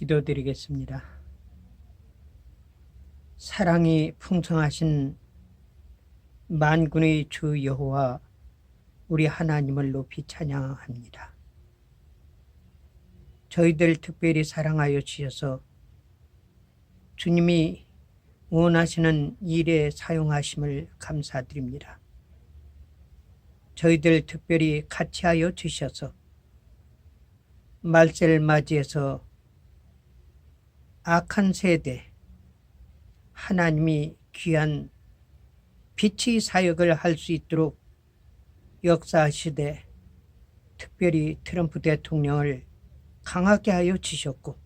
기도드리겠습니다. 사랑이 풍성하신 만군의 주 여호와 우리 하나님을 높이 찬양합니다. 저희들 특별히 사랑하여 주셔서 주님이 원하시는 일에 사용하심을 감사드립니다. 저희들 특별히 같이하여 주셔서 말세를 맞이해서 악한 세대 하나님이 귀한 빛의 사역을 할 수 있도록 역사하시되 특별히 트럼프 대통령을 강하게 하여 주셨고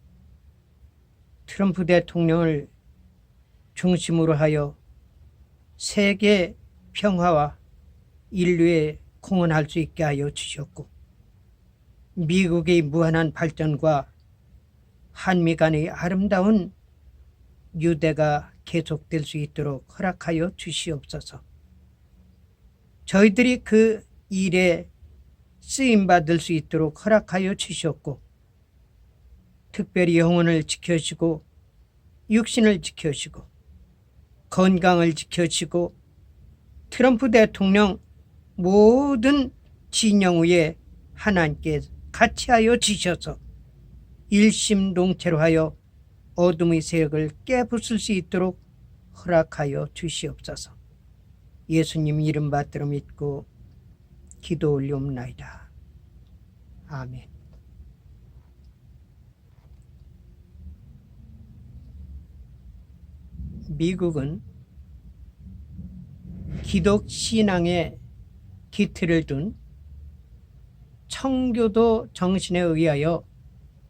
트럼프 대통령을 중심으로 하여 세계 평화와 인류에 공헌할 수 있게 하여 주셨고 미국의 무한한 발전과 한미 간의 아름다운 유대가 계속될 수 있도록 허락하여 주시옵소서. 저희들이 그 일에 쓰임받을 수 있도록 허락하여 주셨고 특별히 영혼을 지켜주시고 육신을 지켜주시고 건강을 지켜주시고 트럼프 대통령 모든 진영 위에 하나님께 같이하여 주셔서 일심동체로 하여 어둠의 세력을 깨부술 수 있도록 허락하여 주시옵소서. 예수님 이름 받들어 믿고 기도 올리옵나이다. 아멘. 미국은 기독 신앙에 기틀을 둔 청교도 정신에 의하여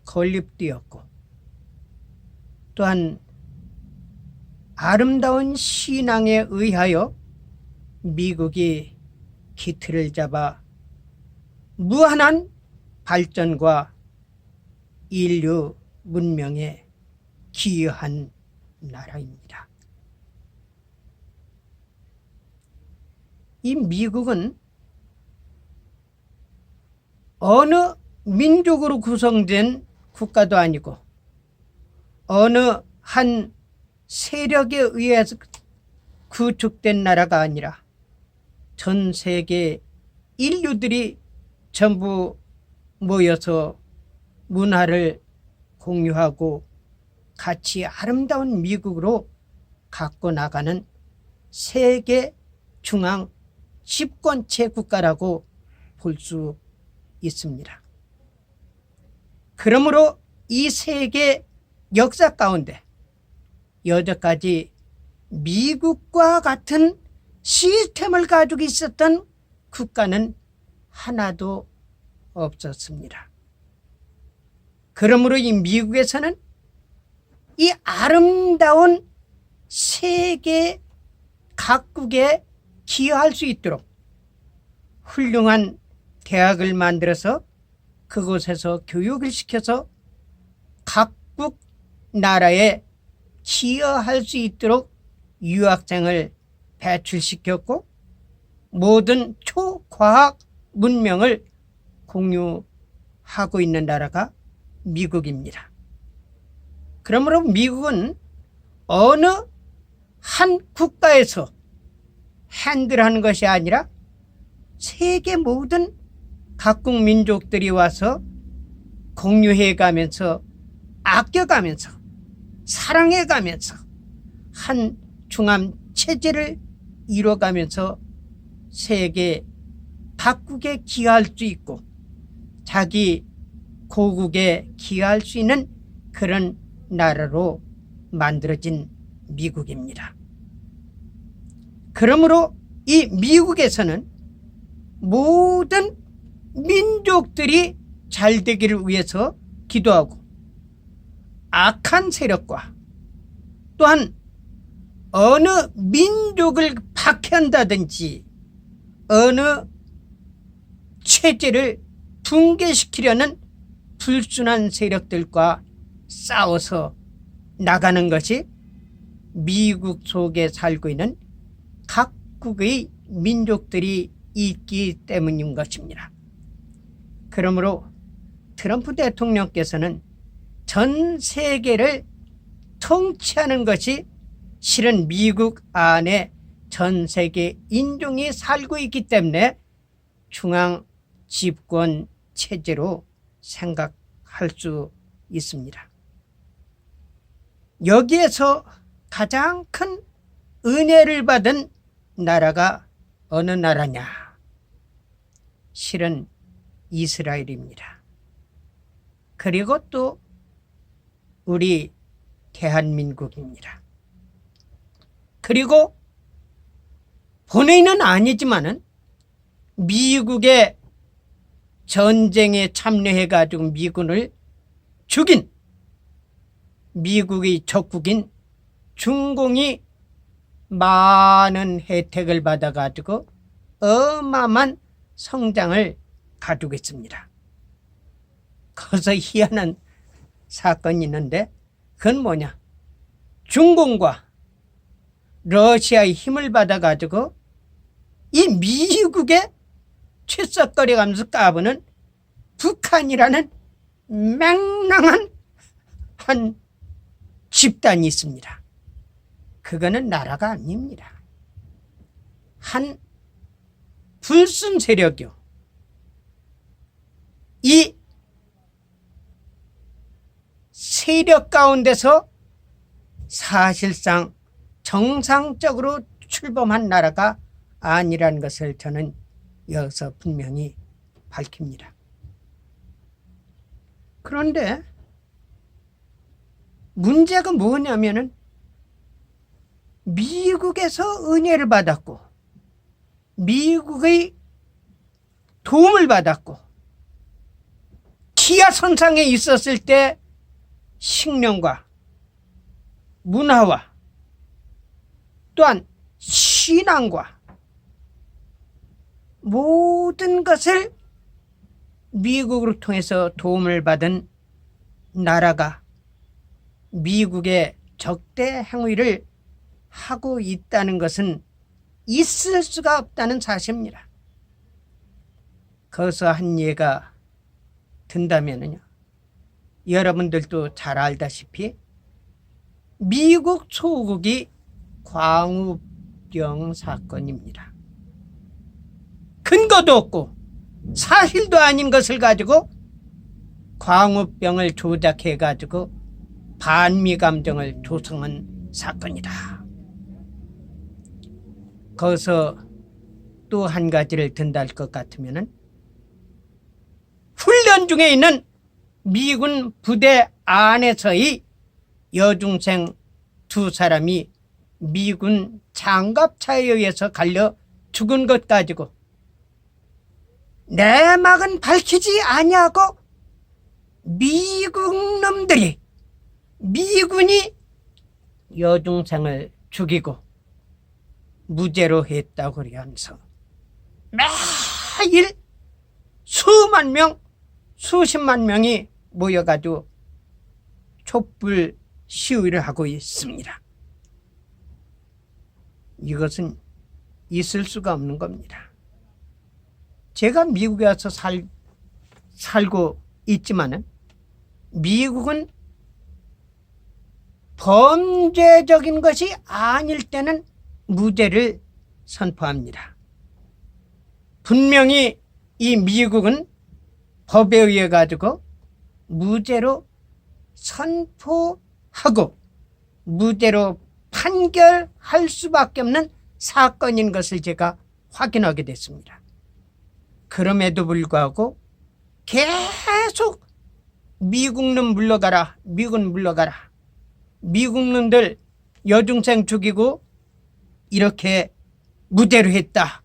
건립되었고 또한 아름다운 신앙에 의하여 미국이 기틀을 잡아 무한한 발전과 인류 문명에 기여한 나라입니다. 이 미국은 어느 민족으로 구성된 국가도 아니고 어느 한 세력에 의해서 구축된 나라가 아니라 전 세계 인류들이 전부 모여서 문화를 공유하고 같이 아름다운 미국으로 갖고 나가는 세계 중앙 집권체 국가라고 볼 수 있습니다. 그러므로 이 세계 역사 가운데 여태까지 미국과 같은 시스템을 가지고 있었던 국가는 하나도 없었습니다. 그러므로 이 미국에서는 이 아름다운 세계 각국에 기여할 수 있도록 훌륭한 대학을 만들어서 그곳에서 교육을 시켜서 각국 나라에 기여할 수 있도록 유학생을 배출시켰고 모든 초과학 문명을 공유하고 있는 나라가 미국입니다. 그러므로 미국은 어느 한 국가에서 핸들하는 것이 아니라 세계 모든 각국 민족들이 와서 공유해가면서 아껴가면서 사랑해가면서 한 중앙 체제를 이뤄가면서 세계 각국에 기여할 수 있고 자기 고국에 기여할 수 있는 그런 나라로 만들어진 미국입니다. 그러므로 이 미국에서는 모든 민족들이 잘 되기를 위해서 기도하고 악한 세력과 또한 어느 민족을 박해한다든지 어느 체제를 붕괴시키려는 불순한 세력들과 싸워서 나가는 것이 미국 속에 살고 있는 각국의 민족들이 있기 때문인 것입니다. 그러므로 트럼프 대통령께서는 전 세계를 통치하는 것이 실은 미국 안에 전 세계 인종이 살고 있기 때문에 중앙 집권 체제로 생각할 수 있습니다. 여기에서 가장 큰 은혜를 받은 나라가 어느 나라냐? 실은 이스라엘입니다. 그리고 또 우리 대한민국입니다. 그리고 본인은 아니지만은 미국의 전쟁에 참여해가지고 미군을 죽인 미국의 적국인 중공이 많은 혜택을 받아가지고 어마어마한 성장을 가지고 있습니다. 거기서 희한한 사건이 있는데 그건 뭐냐? 중공과 러시아의 힘을 받아가지고 이 미국의 출석거려가면서 까부는 북한이라는 맹랑한 한 집단이 있습니다. 그거는 나라가 아닙니다. 한 불순 세력이요. 이 세력 가운데서 사실상 정상적으로 출범한 나라가 아니라는 것을 저는 여기서 분명히 밝힙니다. 그런데 문제가 뭐냐면은 미국에서 은혜를 받았고 미국의 도움을 받았고 기아선상에 있었을 때 식량과 문화와 또한 신앙과 모든 것을 미국으로 통해서 도움을 받은 나라가 미국의 적대 행위를 하고 있다는 것은 있을 수가 없다는 사실입니다. 거기서 한 예가 든다면요, 여러분들도 잘 알다시피 미국 소국이 광우병 사건입니다. 근거도 없고 사실도 아닌 것을 가지고 광우병을 조작해 가지고 반미 감정을 조성한 사건이다. 거기서 또 한 가지를 든다 것 같으면은 훈련 중에 있는 미군 부대 안에서의 여중생 2사람이 미군 장갑차에 의해서 갈려 죽은 것 가지고 내막은 밝히지 아니하고 미국 놈들이 미군이 여중생을 죽이고 무죄로 했다고 그러면서 매일 수만 명 수십만 명이 모여가지고 촛불 시위를 하고 있습니다. 이것은 있을 수가 없는 겁니다. 제가 미국에 와서 살고 있지만은 미국은 범죄적인 것이 아닐 때는 무죄를 선포합니다. 분명히 이 미국은 법에 의해 가지고 무죄로 선포하고 무죄로 판결할 수밖에 없는 사건인 것을 제가 확인하게 됐습니다. 그럼에도 불구하고 계속 미국놈 물러가라, 미군 물러가라, 미국놈들 여중생 죽이고 이렇게 무죄로 했다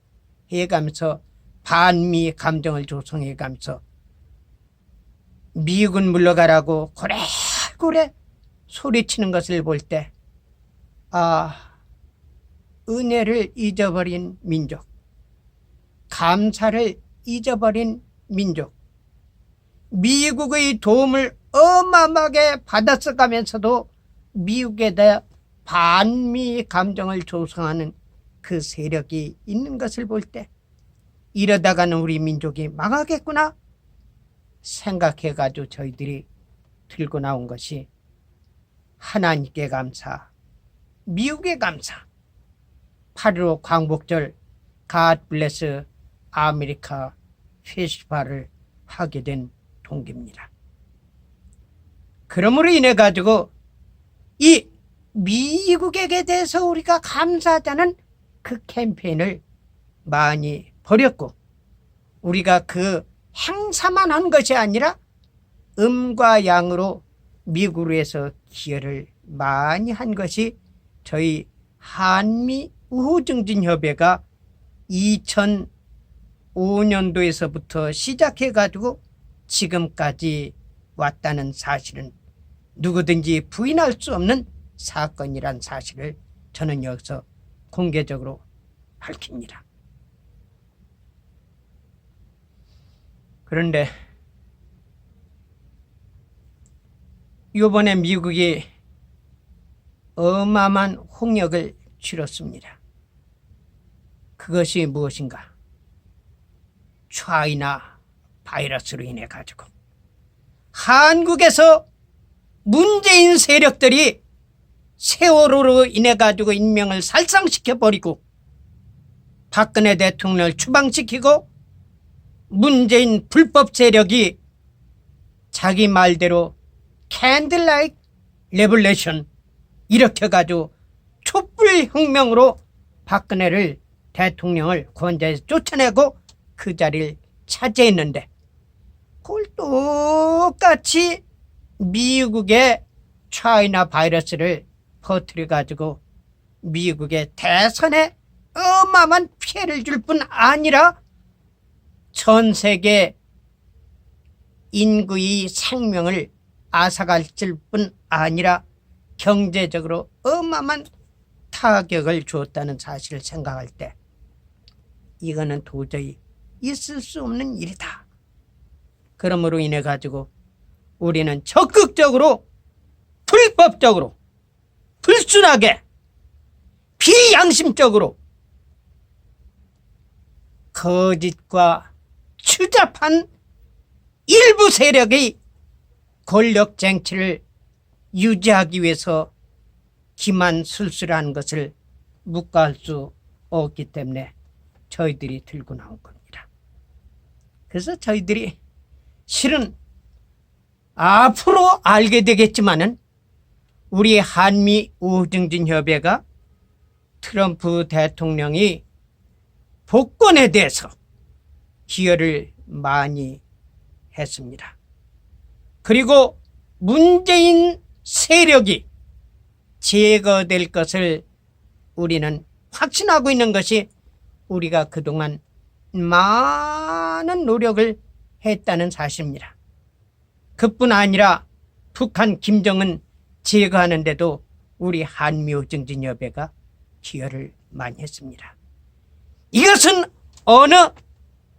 해가면서 반미 감정을 조성해가면서 미군 물러가라고 고래고래 소리치는 것을 볼 때 은혜를 잊어버린 민족, 감사를 잊어버린 민족, 미국의 도움을 어마어마하게 받았어가면서도 미국에 대해 반미 감정을 조성하는 그 세력이 있는 것을 볼 때 이러다가는 우리 민족이 망하겠구나 생각해가지고 저희들이 들고 나온 것이 하나님께 감사, 미국에 감사, 8.15 광복절 God Bless 아메리카 페스티벌을 하게 된 동기입니다. 그러므로 인해 가지고 이 미국에게 대해서 우리가 감사하자는 그 캠페인을 많이 벌였고, 우리가 그 행사만 한 것이 아니라 음과 양으로 미국으로 해서 기여를 많이 한 것이 저희 한미 우호증진협회가 2005년도에서부터 시작해 가지고 지금까지 왔다는 사실은 누구든지 부인할 수 없는 사건이란 사실을 저는 여기서 공개적으로 밝힙니다. 그런데 이번에 미국이 어마어마한 홍역을 치렀습니다. 그것이 무엇인가? 차이나 바이러스로 인해 가지고 한국에서 문재인 세력들이 세월호로 인해 가지고 인명을 살상시켜버리고 박근혜 대통령을 추방시키고 문재인 불법 세력이 자기 말대로 캔들라이트 레볼레이션 이렇게 가지고 촛불혁명으로 박근혜를 대통령을 권좌에서 쫓아내고 그 자리를 차지했는데, 그걸 똑같이 미국의 차이나 바이러스를 퍼뜨려 가지고 미국의 대선에 어마어마한 피해를 줄 뿐 아니라 전 세계 인구의 생명을 앗아갈 뿐 아니라 경제적으로 어마어마한 타격을 주었다는 사실을 생각할 때 이거는 도저히 있을 수 없는 일이다. 그러므로 인해 가지고 우리는 적극적으로 불법적으로 불순하게 비양심적으로 거짓과 추잡한 일부 세력의 권력 쟁취를 유지하기 위해서 기만술수라는 것을 묵과할 수 없기 때문에 저희들이 들고 나온 겁니다. 그래서 저희들이 실은 앞으로 알게 되겠지만은 우리 한미 우호증진협회가 트럼프 대통령이 복권에 대해서 기여를 많이 했습니다. 그리고 문재인 세력이 제거될 것을 우리는 확신하고 있는 것이 우리가 그동안 많은 노력을 했다는 사실입니다. 그뿐 아니라 북한 김정은 제거하는 데도 우리 한미우증진협회가 기여를 많이 했습니다. 이것은 어느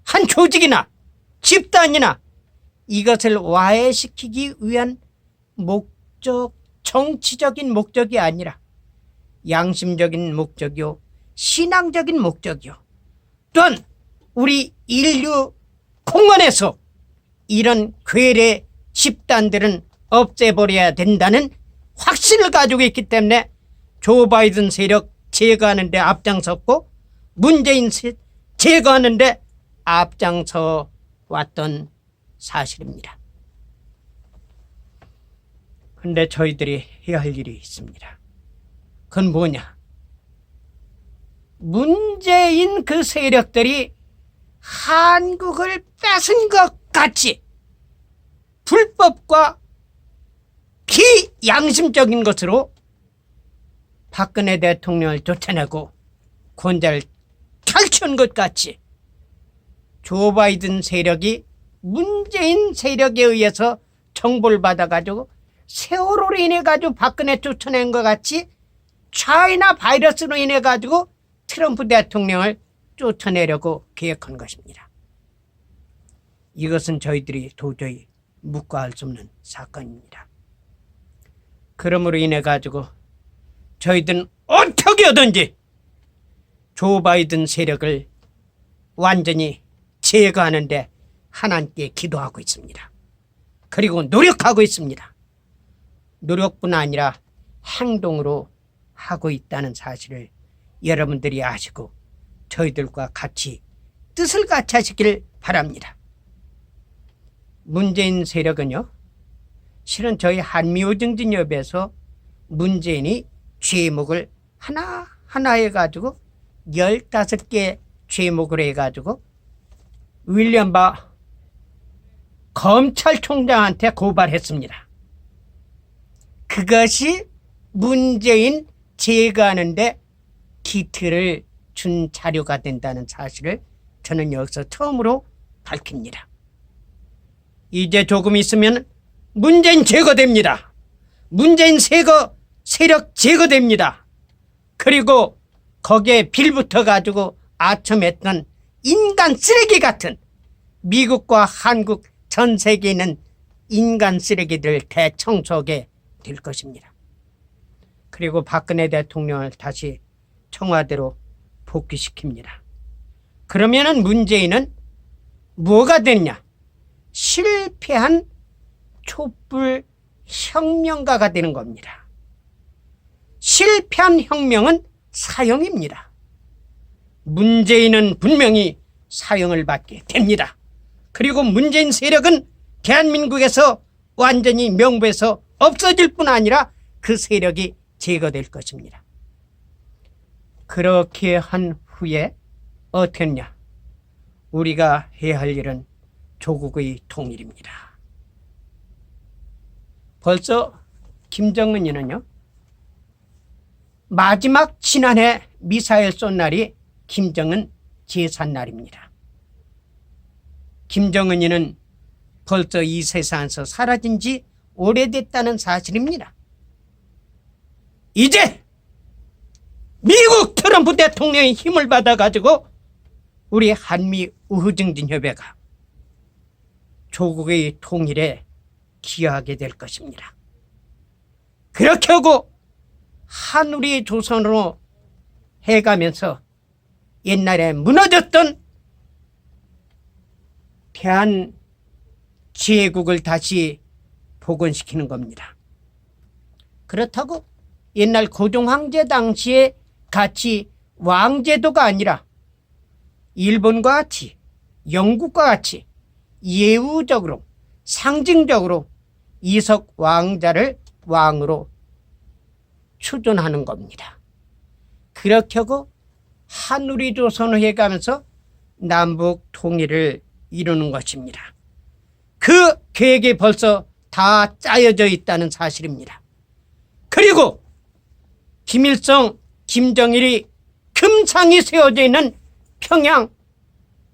한 조직이나 집단이나 이것을 와해시키기 위한 목적, 정치적인 목적이 아니라 양심적인 목적이요, 신앙적인 목적이요, 또한 우리 인류 공원에서 이런 괴뢰 집단들은 없애버려야 된다는 확신을 가지고 있기 때문에 조 바이든 세력 제거하는 데 앞장섰고 문재인 제거하는 데 앞장서 왔던 사실입니다. 그런데 저희들이 해야 할 일이 있습니다. 그건 뭐냐? 문재인 그 세력들이 한국을 뺏은 것 같이 불법과 비양심적인 것으로 박근혜 대통령을 쫓아내고 권좌를 탈취한 것 같이 조 바이든 세력이 문재인 세력에 의해서 정보를 받아가지고 세월호로 인해가지고 박근혜 쫓아낸 것 같이 차이나 바이러스로 인해가지고 트럼프 대통령을 쫓아내려고 계획한 것입니다. 이것은 저희들이 도저히 묵과할 수 없는 사건입니다. 그러므로 인해가지고 저희들은 어떻게 하든지 조 바이든 세력을 완전히 제거하는데 하나님께 기도하고 있습니다. 그리고 노력하고 있습니다. 노력뿐 아니라 행동으로 하고 있다는 사실을 여러분들이 아시고 저희들과 같이 뜻을 같이 하시길 바랍니다. 문재인 세력은요, 실은 저희 한미오정진협에서 문재인이 죄목을 하나하나 해가지고 15개 죄목을 해가지고 윌리엄 바 검찰총장한테 고발했습니다. 그것이 문재인 제거하는데 기틀을 준 자료가 된다는 사실을 저는 여기서 처음으로 밝힙니다. 이제 조금 있으면 문재인 제거됩니다. 문재인 세력 제거됩니다. 그리고 거기에 빌붙어 가지고 아첨했던 인간 쓰레기 같은, 미국과 한국 전 세계에 있는 인간 쓰레기들 대청소하게 될 것입니다. 그리고 박근혜 대통령을 다시 청와대로 복귀시킵니다. 그러면은 문재인은 뭐가 되느냐? 실패한 촛불 혁명가가 되는 겁니다. 실패한 혁명은 사형입니다. 문재인은 분명히 사형을 받게 됩니다. 그리고 문재인 세력은 대한민국에서 완전히 명부에서 없어질 뿐 아니라 그 세력이 제거될 것입니다. 그렇게 한 후에 어떻게 했냐? 우리가 해야 할 일은 조국의 통일입니다. 벌써 김정은이는요, 마지막 지난해 미사일 쏜 날이 김정은 제삿날입니다. 김정은이는 벌써 이 세상에서 사라진 지 오래됐다는 사실입니다. 이제 미국 트럼프 대통령의 힘을 받아가지고 우리 한미 우호증진협회가 조국의 통일에 기여하게 될 것입니다. 그렇게 하고 한우리 조선으로 해가면서 옛날에 무너졌던 대한제국을 다시 복원시키는 겁니다. 그렇다고 옛날 고종황제 당시에 같이 왕제도가 아니라 일본과 같이, 영국과 같이 예우적으로, 상징적으로 이석 왕자를 왕으로 추존하는 겁니다. 그렇게 하고 한우리 조선을 해가면서 남북 통일을 이루는 것입니다. 그 계획이 벌써 다 짜여져 있다는 사실입니다. 그리고 김일성, 김정일이 금상이 세워져 있는 평양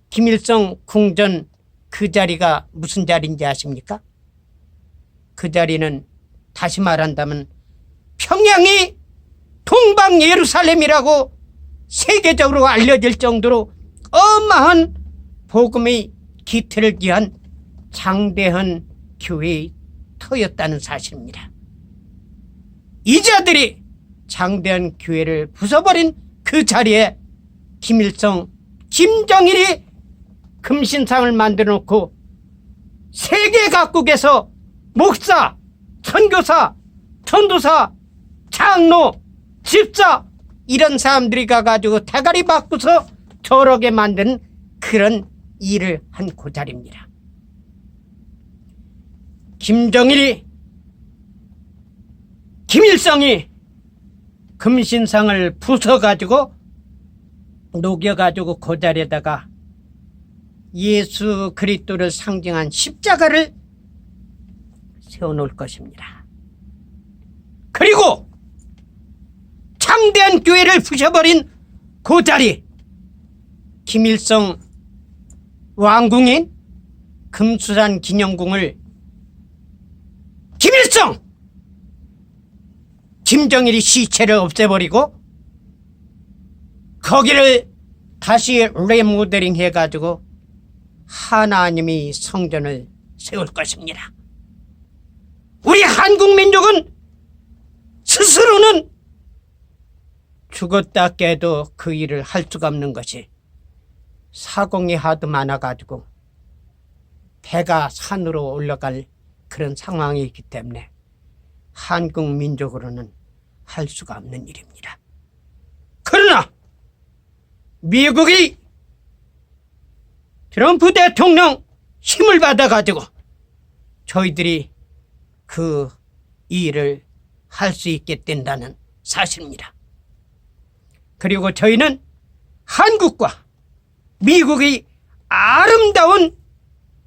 김일성 궁전, 그 자리가 무슨 자리인지 아십니까? 그 자리는 다시 말한다면 평양이 동방 예루살렘이라고 세계적으로 알려질 정도로 어마한 복음의 기틀을 기한 장대한 교회의 터였다는 사실입니다. 이 자들이 장대한 교회를 부숴버린 그 자리에 김일성, 김정일이 금신상을 만들어 놓고 세계 각국에서 목사, 선교사, 전도사, 장로, 집사 이런 사람들이 가가지고 대가리 바꾸서 저렇게 만든 그런 일을 한 그 자리입니다. 김정일이, 김일성이 금신상을 부숴가지고 녹여가지고 그 자리에다가 예수 그리스도를 상징한 십자가를 세워놓을 것입니다. 그리고 창대한 교회를 부셔버린 그 자리, 김일성 왕궁인 금수산 기념궁을 김일성, 김정일이 시체를 없애버리고 거기를 다시 리모델링 해가지고 하나님이 성전을 세울 것입니다. 우리 한국 민족은 스스로는 죽었다 깨도 그 일을 할 수가 없는 것이 사공이 하도 많아가지고 배가 산으로 올라갈 그런 상황이 있기 때문에 한국 민족으로는 할 수가 없는 일입니다. 그러나 미국이 트럼프 대통령 힘을 받아가지고 저희들이 그 일을 할 수 있게 된다는 사실입니다. 그리고 저희는 한국과 미국의 아름다운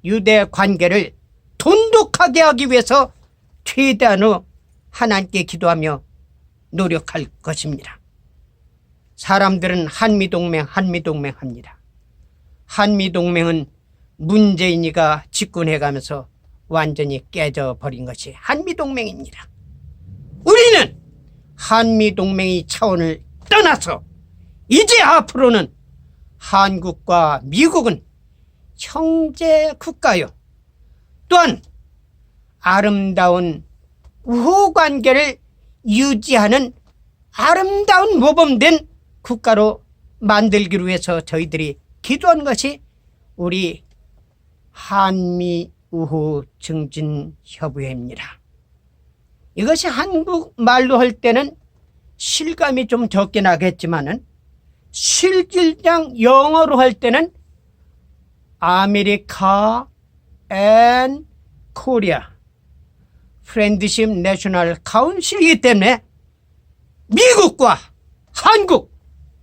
유대 관계를 돈독하게 하기 위해서 최대한의 하나님께 기도하며 노력할 것입니다. 사람들은 한미동맹 합니다. 한미동맹은 문재인이가 집권해가면서 완전히 깨져버린 것이 한미동맹입니다. 우리는 한미동맹의 차원을 떠나서 이제 앞으로는 한국과 미국은 형제 국가요. 또한 아름다운 우호관계를 유지하는 아름다운 모범된 국가로 만들기로 해서 저희들이 기도한 것이 우리 한미우호증진협의회입니다. 이것이 한국말로 할 때는 실감이 좀 적게 나겠지만은 실질상 영어로 할 때는 아메리카 앤 코리아 프렌드십 내셔널 카운실이기 때문에 미국과 한국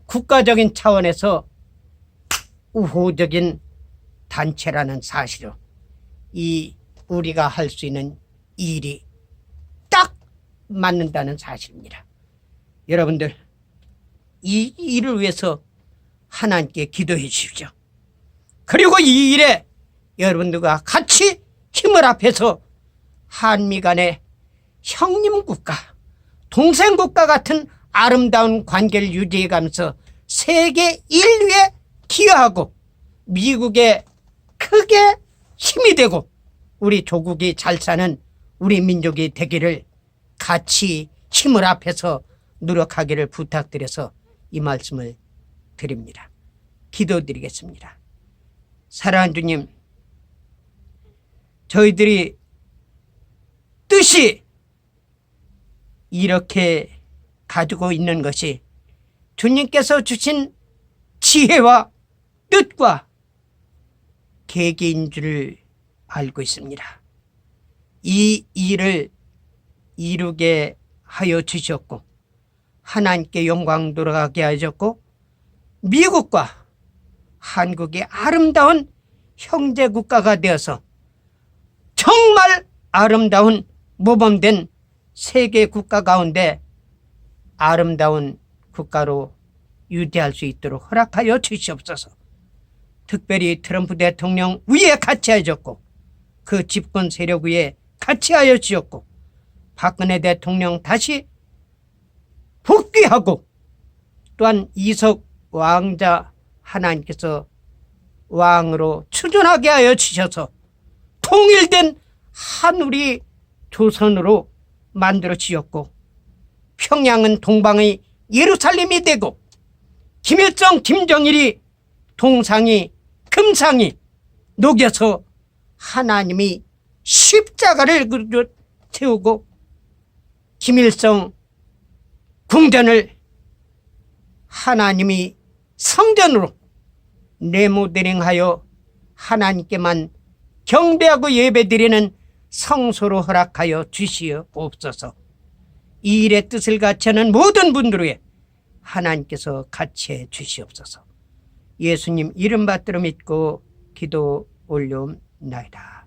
국가적인 차원에서 우호적인 단체라는 사실로 이 우리가 할 수 있는 일이 딱 맞는다는 사실입니다. 여러분들 이 일을 위해서 하나님께 기도해 주십시오. 그리고 이 일에 여러분들과 같이 힘을 합해서 한미 간의 형님국가, 동생국가 같은 아름다운 관계를 유지해가면서 세계 인류에 기여하고 미국에 크게 힘이 되고 우리 조국이 잘 사는 우리 민족이 되기를 같이 힘을 합해서 노력하기를 부탁드려서 이 말씀을 드립니다. 기도드리겠습니다. 사랑하는 주님, 저희들이 뜻이 이렇게 가지고 있는 것이 주님께서 주신 지혜와 뜻과 계기인 줄 알고 있습니다. 이 일을 이루게 하여 주셨고 하나님께 영광 돌아가게 하셨고 미국과 한국의 아름다운 형제국가가 되어서 정말 아름다운 모범된 세계 국가 가운데 아름다운 국가로 유지할 수 있도록 허락하여 주시옵소서. 특별히 트럼프 대통령 위에 같이 하셨고 그 집권 세력 위에 같이 하여 주셨고 박근혜 대통령 다시 복귀하고 또한 이석 왕자 하나님께서 왕으로 추존하게 하여 주셔서 통일된 한 우리 조선으로 만들어 주셨고 평양은 동방의 예루살렘이 되고 김일성 김정일이 동상이 금상이 녹여서 하나님이 십자가를 세우고 김일성 궁전을 하나님이 성전으로 레모델링하여 하나님께만 경배하고 예배드리는 성소로 허락하여 주시옵소서. 이 일의 뜻을 같이 하는 모든 분들 위해 하나님께서 같이 해 주시옵소서. 예수님 이름 받들어 믿고 기도 올려옵나이다.